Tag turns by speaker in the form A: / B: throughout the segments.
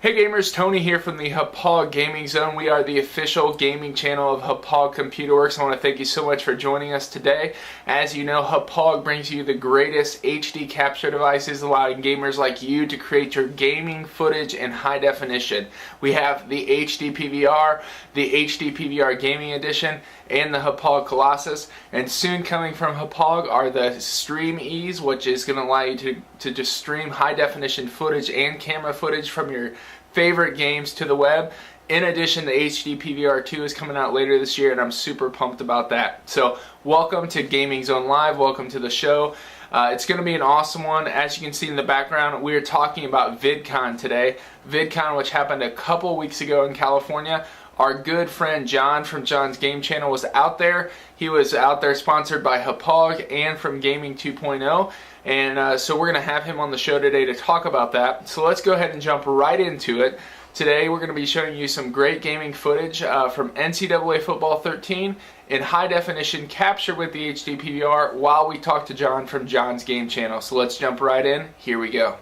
A: Hey gamers, Tony here from the Hauppauge Gaming Zone. We are the official gaming channel of Hauppauge Computer Works. I want to thank you so much for joining us today. As you know, Hauppauge brings you the greatest HD capture devices, allowing gamers like you to create your gaming footage in high definition. We have the HD PVR, the HD PVR Gaming Edition, and the Hauppauge Colossus. And soon coming from Hauppauge are the Stream E's, which is going to allow you to just stream high definition footage and camera footage from your favorite games to the web. In addition, the HD PVR 2 is coming out later this year, and I'm super pumped about that. So welcome to Gaming Zone Live. Welcome to the show. It's going to be an awesome one. As you can see in the background, we are talking about VidCon today. VidCon, which happened a couple weeks ago in California. Our good friend John from John's Game Channel was out there. He was out there sponsored by Hauppauge and from Gaming 2.0. And so we're going to have him on the show today to talk about that. So let's go ahead and jump right into it. Today we're going to be showing you some great gaming footage from NCAA Football 13 in high definition captured with the HD PVR while we talk to John from John's Game Channel. So let's jump right in. Here we go.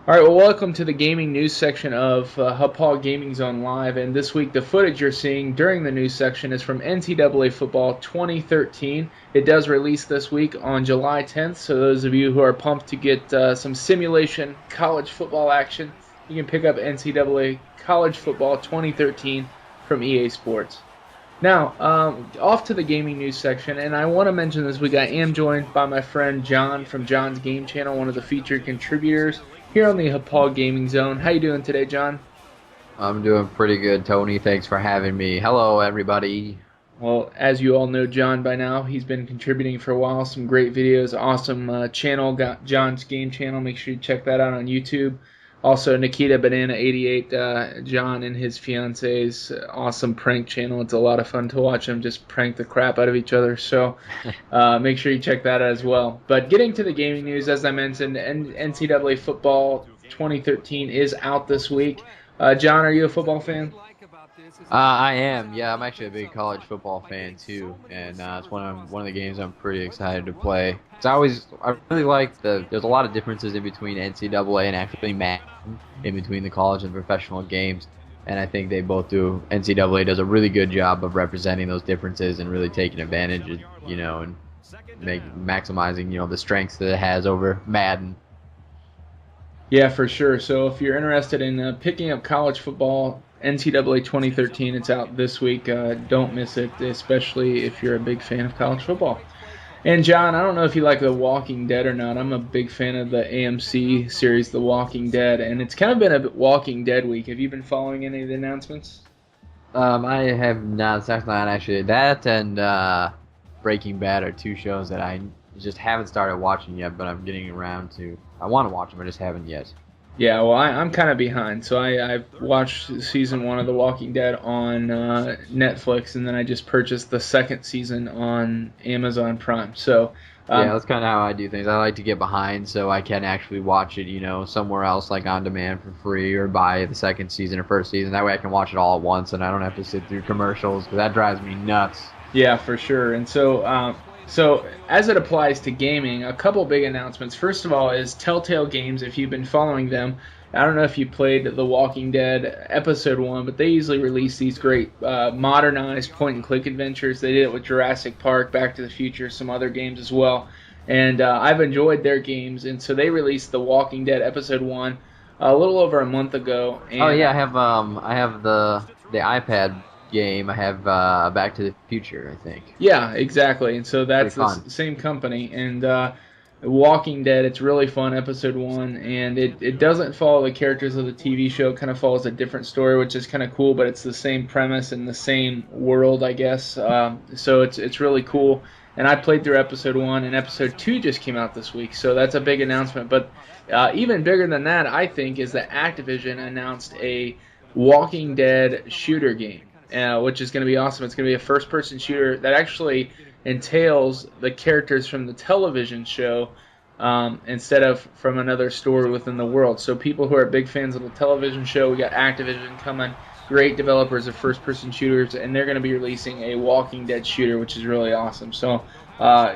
A: Alright, well, welcome to the gaming news section of Hauppauge Gaming Zone Live, and this week the footage you're seeing during the news section is from NCAA Football 2013. It does release this week on July 10th, so those of you who are pumped to get some simulation college football action, you can pick up NCAA College Football 2013 from EA Sports. Now, off to the gaming news section, and I want to mention this week I am joined by my friend John from John's Game Channel, one of the featured contributors here on the Hauppauge Gaming Zone. How you doing today, John?
B: I'm doing pretty good, Tony. Thanks for having me. Hello, everybody.
A: Well, as you all know John by now, he's been contributing for a while. Some great videos, awesome channel, got John's Game Channel. Make sure you check that out on YouTube. Also, Nikita Banana 88, John and his fiance's awesome prank channel. It's a lot of fun to watch them just prank the crap out of each other. So make sure you check that out as well. But getting to the gaming news, as I mentioned, NCAA Football 2013 is out this week. John, are you a football fan?
B: I am. Yeah, I'm actually a big college football fan too, and it's one of the games I'm pretty excited to play. I really like there's a lot of differences in between NCAA and actually Madden, in between the college and professional games, and I think they both do. NCAA does a really good job of representing those differences and really taking advantage of, and maximizing, the strengths that it has over Madden.
A: Yeah, for sure. So if you're interested in picking up college football, NCAA 2013, it's out this week. Don't miss it, especially if you're a big fan of college football. And John, I don't know if you like The Walking Dead or not. I'm a big fan of the AMC series, The Walking Dead, and it's kind of been a Walking Dead week. Have you been following any of the announcements?
B: I have not. That's not actually. That and Breaking Bad are two shows that I just haven't started watching yet, but I'm getting around to. I want to watch them, I just haven't yet.
A: Yeah, well, I'm kind of behind. So I've watched season 1 of The Walking Dead on Netflix, and then I just purchased the second season on Amazon Prime. So
B: yeah, that's kind of how I do things. I like to get behind so I can actually watch it, somewhere else, like on demand for free, or buy the second season or first season. That way I can watch it all at once, and I don't have to sit through commercials, because that drives me nuts.
A: Yeah, for sure. And so as it applies to gaming, a couple big announcements. First of all is Telltale Games, if you've been following them. I don't know if you played The Walking Dead Episode 1, but they usually release these great modernized point-and-click adventures. They did it with Jurassic Park, Back to the Future, some other games as well. And I've enjoyed their games, and so they released The Walking Dead Episode 1 a little over a month ago. And
B: oh, yeah, I have the iPad game. I have Back to the Future, I think.
A: Yeah, exactly. And so that's the same company. And Walking Dead, it's really fun, Episode 1. And it doesn't follow the characters of the TV show. It kind of follows a different story, which is kind of cool, but it's the same premise and the same world, I guess. So it's really cool. And I played through Episode 1, and Episode 2 just came out this week. So that's a big announcement. But even bigger than that, I think, is that Activision announced a Walking Dead shooter game. Which is going to be awesome. It's going to be a first-person shooter that actually entails the characters from the television show instead of from another story within the world. So people who are big fans of the television show, we got Activision coming, great developers of first-person shooters, and they're going to be releasing a Walking Dead shooter, which is really awesome. So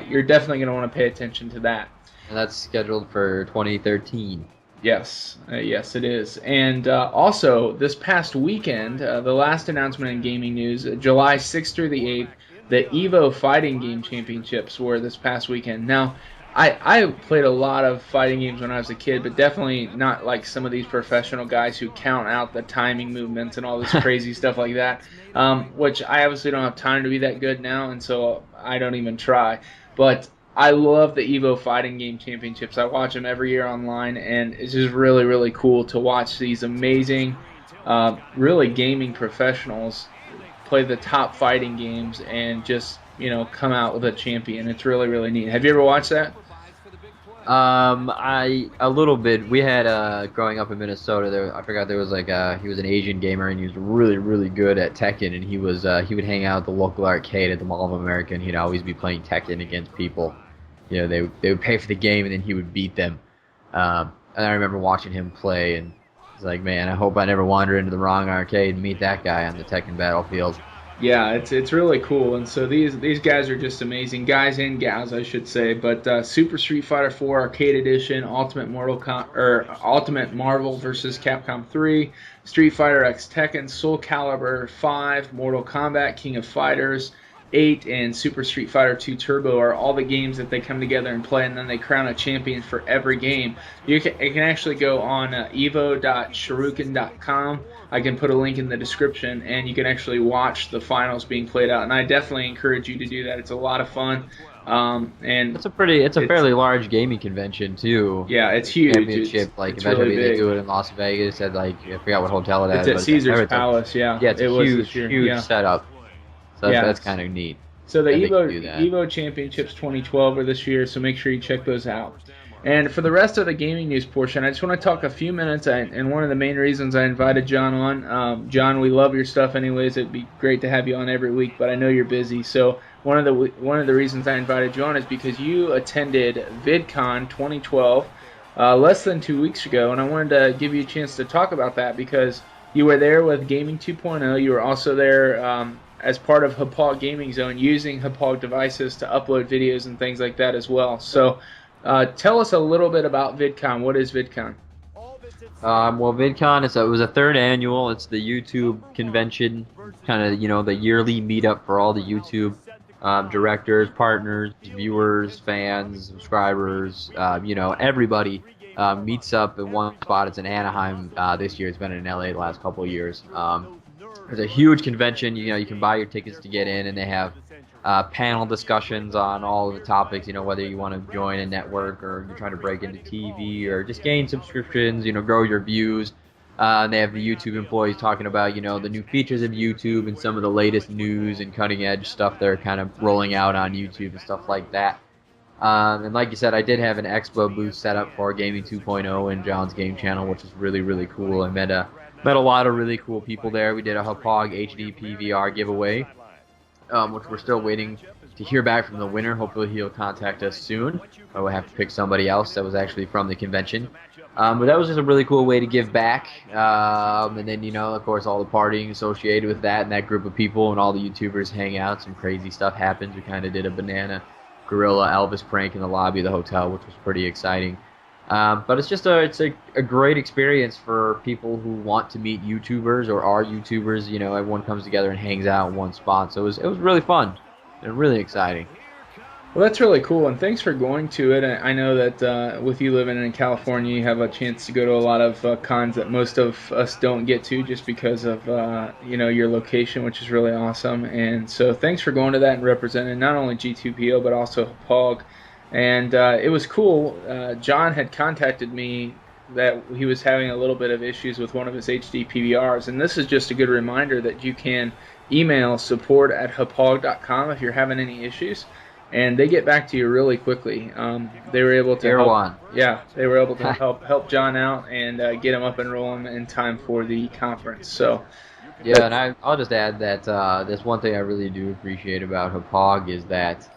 A: you're definitely going to want to pay attention to that.
B: And that's scheduled for 2013.
A: Yes, yes, it is. And also, this past weekend, the last announcement in gaming news, July 6th through the 8th, the Evo Fighting Game Championships were this past weekend. Now, I played a lot of fighting games when I was a kid, but definitely not like some of these professional guys who count out the timing movements and all this crazy stuff like that, which I obviously don't have time to be that good now, and so I don't even try. But I love the Evo Fighting Game Championships. I watch them every year online, and it's just really, really cool to watch these amazing, really gaming professionals play the top fighting games and just, come out with a champion. It's really, really neat. Have you ever watched that?
B: I a little bit. We had growing up in Minnesota. I forgot there was like he was an Asian gamer and he was really really good at Tekken. And he would hang out at the local arcade at the Mall of America and he'd always be playing Tekken against people. They would pay for the game and then he would beat them. And I remember watching him play and it's like, man, I hope I never wander into the wrong arcade and meet that guy on the Tekken battlefield.
A: Yeah, it's really cool, and so these guys are just amazing, guys and gals, I should say. But Super Street Fighter 4 Arcade Edition, Ultimate Marvel vs. Capcom 3, Street Fighter X Tekken, Soul Calibur 5, Mortal Kombat, King of Fighters 8, and Super Street Fighter 2 Turbo are all the games that they come together and play, and then they crown a champion for every game. You can actually go on evo.shuriken.com. I can put a link in the description, and you can actually watch the finals being played out. And I definitely encourage you to do that. It's a lot of fun. And
B: it's a fairly large gaming convention too.
A: Yeah, it's huge.
B: Championship, like eventually really they do it in Las Vegas at like I forgot what hotel it is.
A: It's at Caesar's Palace. Yeah,
B: it's a huge setup. So that's kind of neat.
A: So the Evo Championships 2012 are this year, so make sure you check those out. And for the rest of the gaming news portion, I just want to talk a few minutes, and one of the main reasons I invited John on. John, we love your stuff anyways. It'd be great to have you on every week, but I know you're busy. So one of the reasons I invited you on is because you attended VidCon 2012 less than 2 weeks ago, and I wanted to give you a chance to talk about that because you were there with Gaming 2.0. You were also there as part of Hauppauge Gaming Zone using Hauppauge devices to upload videos and things like that as well. So tell us a little bit about VidCon. What is VidCon?
B: Well, VidCon it was a third annual. It's the YouTube convention, kind of the yearly meetup for all the YouTube directors, partners, viewers, fans, subscribers. Everybody meets up in one spot. It's in Anaheim this year. It's been in LA the last couple of years. It's a huge convention. You can buy your tickets to get in, and they have panel discussions on all of the topics, whether you want to join a network or you're trying to break into TV or just gain subscriptions, grow your views. And they have the YouTube employees talking about, the new features of YouTube and some of the latest news and cutting edge stuff they're kind of rolling out on YouTube and stuff like that. And like you said, I did have an expo booth set up for Gaming 2.0 and John's Game Channel, which was really, really cool. I met a lot of really cool people there. We did a Hauppauge HD PVR giveaway, which we're still waiting to hear back from the winner. Hopefully he'll contact us soon. We'll have to pick somebody else that was actually from the convention. But that was just a really cool way to give back. And then, of course, all the partying associated with that and that group of people and all the YouTubers hang out. Some crazy stuff happens. We kind of did a banana gorilla Elvis prank in the lobby of the hotel, which was pretty exciting. But it's just it's a great experience for people who want to meet YouTubers or are YouTubers. Everyone comes together and hangs out in one spot. So it was really fun and really exciting.
A: Well, that's really cool, and thanks for going to it. I know that with you living in California, you have a chance to go to a lot of cons that most of us don't get to just because of your location, which is really awesome. And so thanks for going to that and representing not only G2PO but also Hauppauge. And it was cool. John had contacted me that he was having a little bit of issues with one of his HD PVRs, and this is just a good reminder that you can email support@hauppauge.com if you're having any issues. And they get back to you really quickly. They were able to help John out and get him up and rolling in time for the conference. So,
B: yeah, and I'll just add that there's one thing I really do appreciate about Hauppauge is that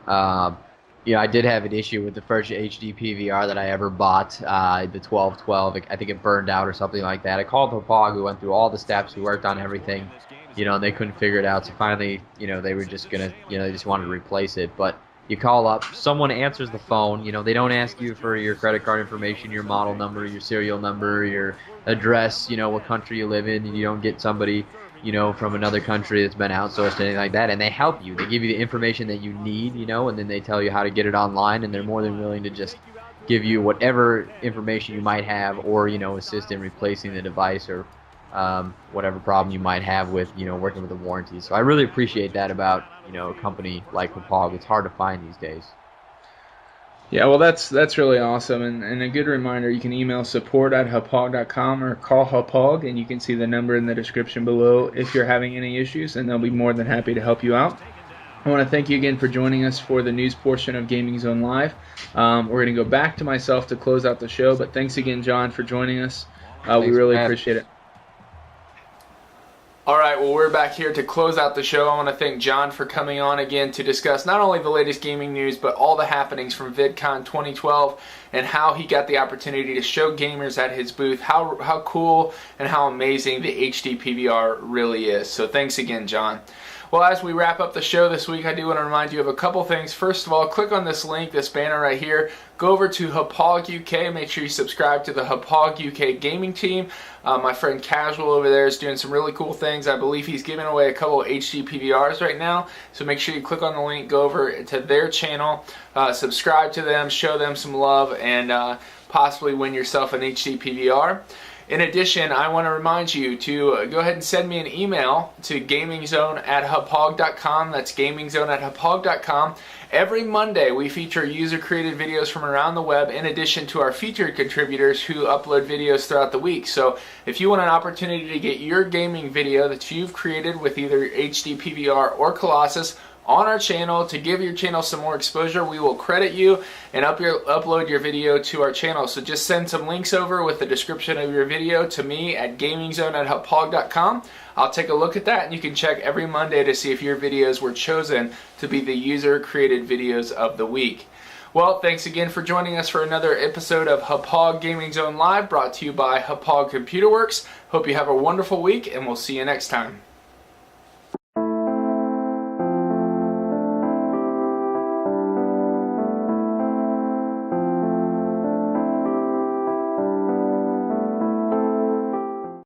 B: I did have an issue with the first HD PVR that I ever bought, the 1212. I think it burned out or something like that. I called Hauppauge, we went through all the steps, we worked on everything. And they couldn't figure it out. So finally, they were just gonna, they just wanted to replace it. But You call up, someone answers the phone. They don't ask you for your credit card information, your model number, your serial number, your address, what country you live in. You don't get somebody, from another country that's been outsourced, anything like that. And they help you. They give you the information that you need, and then they tell you how to get it online. And they're more than willing to just give you whatever information you might have, or, assist in replacing the device, or whatever problem you might have with, working with the warranty. So I really appreciate that about, a company like Hauppauge. It's hard to find these days.
A: Yeah, well, that's really awesome. And a good reminder, you can email support@hauppauge.com or call Hauppauge, and you can see the number in the description below if you're having any issues, and they'll be more than happy to help you out. I want to thank you again for joining us for the news portion of Gaming Zone Live. We're going to go back to myself to close out the show, but thanks again, John, for joining us. We really appreciate it. All right, well, we're back here to close out the show. I want to thank John for coming on again to discuss not only the latest gaming news, but all the happenings from VidCon 2012 and how he got the opportunity to show gamers at his booth how cool and how amazing the HD PVR really is. So thanks again, John. Well, as we wrap up the show this week, I do want to remind you of a couple things. First of all, click on this link, this banner right here. Go over to Hauppauge UK. Make sure you subscribe to the Hauppauge UK gaming team. My friend Casual over there is doing some really cool things. I believe he's giving away a couple of HD PVRs right now. So make sure you click on the link, go over to their channel, subscribe to them, show them some love, and possibly win yourself an HD PVR. In addition, I want to remind you to go ahead and send me an email to gamingzone@hauppauge.com. That's gamingzone@hauppauge.com. Every Monday, we feature user-created videos from around the web in addition to our featured contributors who upload videos throughout the week. So if you want an opportunity to get your gaming video that you've created with either HD PVR or Colossus on our channel, to give your channel some more exposure, we will credit you and upload your video to our channel. So just send some links over with the description of your video to me at gamingzone@hauppauge.com. I'll take a look at that, and you can check every Monday to see if your videos were chosen to be the user-created videos of the week. Well, thanks again for joining us for another episode of Hauppauge Gaming Zone Live, brought to you by Hauppauge Computer Works. Hope you have a wonderful week, and we'll see you next time.